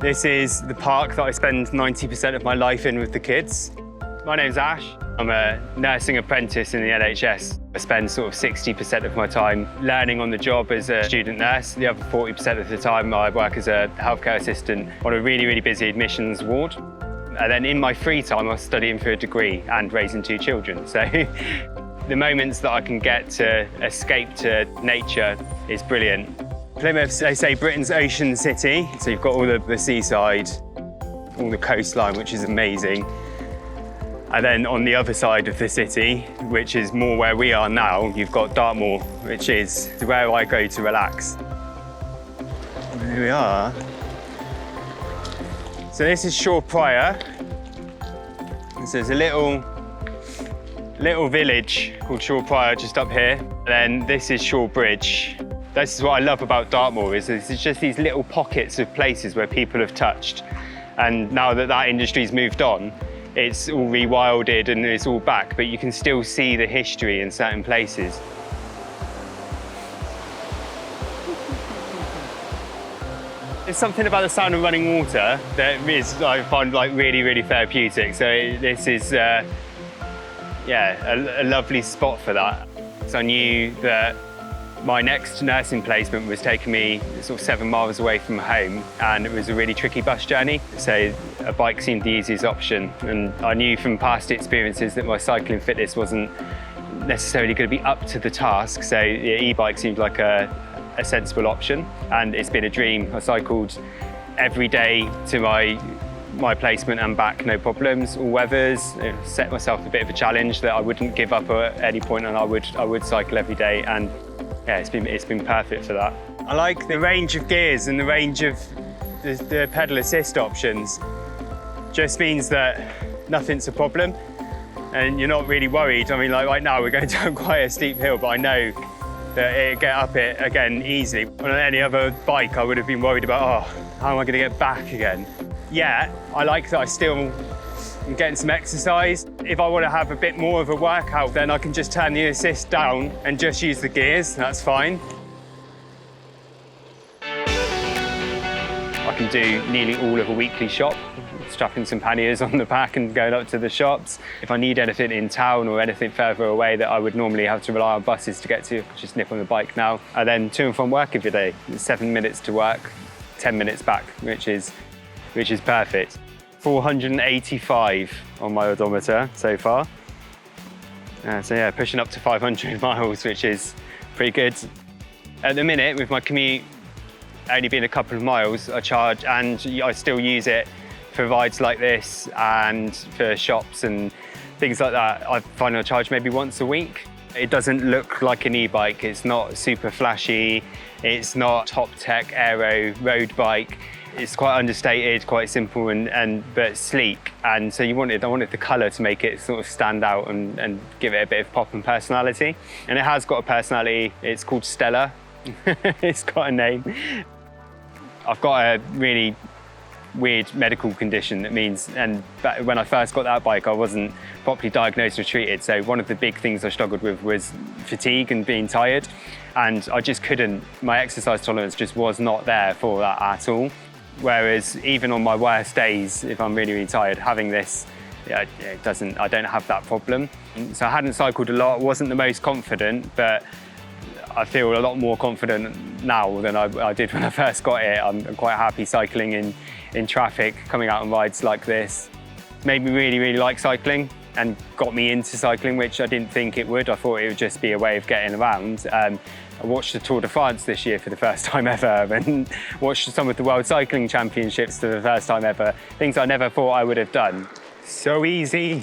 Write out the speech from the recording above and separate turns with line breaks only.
This is the park that I spend 90% of my life in with the kids. My name's Ash. I'm a nursing apprentice in the NHS. I spend sort of 60% of my time learning on the job as a student nurse. The other 40% of the time I work as a healthcare assistant on a really, really busy admissions ward. And then in my free time, I'm studying for a degree and raising 2 children. So the moments that I can get to escape to nature is brilliant. Plymouth, they say Britain's ocean city. So you've got all the seaside, all the coastline, which is amazing. And then on the other side of the city, which is more where we are now, you've got Dartmoor, which is where I go to relax. Here we are. So this is Shaw Prior. So there's a little village called Shaw Prior just up here. And then this is Shaw Bridge. This is what I love about Dartmoor, is it's just these little pockets of places where people have touched. And now that that industry's moved on, it's all rewilded and it's all back, but you can still see the history in certain places. There's something about the sound of running water that is, I find, like really, really therapeutic. So this is, a lovely spot for that. So I knew that my next nursing placement was taking me sort of 7 miles away from home, and it was a really tricky bus journey. So a bike seemed the easiest option. And I knew from past experiences that my cycling fitness wasn't necessarily going to be up to the task. So the e-bike seemed like a sensible option, and it's been a dream. I cycled every day to my placement and back, no problems, all weathers. I set myself a bit of a challenge that I wouldn't give up at any point, and I would cycle every day, and yeah, it's been perfect for that. I like the range of gears and the range of the pedal assist options. Just means that nothing's a problem and you're not really worried. I mean, like right now we're going down quite a steep hill, but I know that it'll get up it again easily. On any other bike, I would have been worried about, oh, how am I going to get back again? Yeah, I like that I'm getting some exercise. If I want to have a bit more of a workout, then I can just turn the assist down and just use the gears, that's fine. I can do nearly all of a weekly shop, strapping some panniers on the back and going up to the shops. If I need anything in town or anything further away that I would normally have to rely on buses to get to, just nip on the bike now. And then to and from work every day. 7 minutes to work, 10 minutes back, which is perfect. 485 on my odometer so far. So yeah, pushing up to 500 miles, which is pretty good. At the minute, with my commute only being a couple of miles, I charge, and I still use it for rides like this and for shops and things like that. I find I charge maybe once a week. It doesn't look like an e-bike. It's not super flashy. It's not top tech aero road bike. It's quite understated, quite simple but sleek. And so I wanted the colour to make it sort of stand out and give it a bit of pop and personality. And it has got a personality. It's called Stella. It's got a name. I've got a really weird medical condition that means, and when I first got that bike, I wasn't properly diagnosed or treated. So one of the big things I struggled with was fatigue and being tired. And I just couldn't, my exercise tolerance just was not there for that at all. Whereas even on my worst days, if I'm really, really tired, having this, I don't have that problem. So I hadn't cycled a lot, wasn't the most confident, but I feel a lot more confident now than I did when I first got it. I'm quite happy cycling in traffic, coming out on rides like this. It's made me really, really like cycling and got me into cycling, which I didn't think it would. I thought it would just be a way of getting around. I watched the Tour de France this year for the first time ever, and watched some of the World Cycling Championships for the first time ever. Things I never thought I would have done. So easy.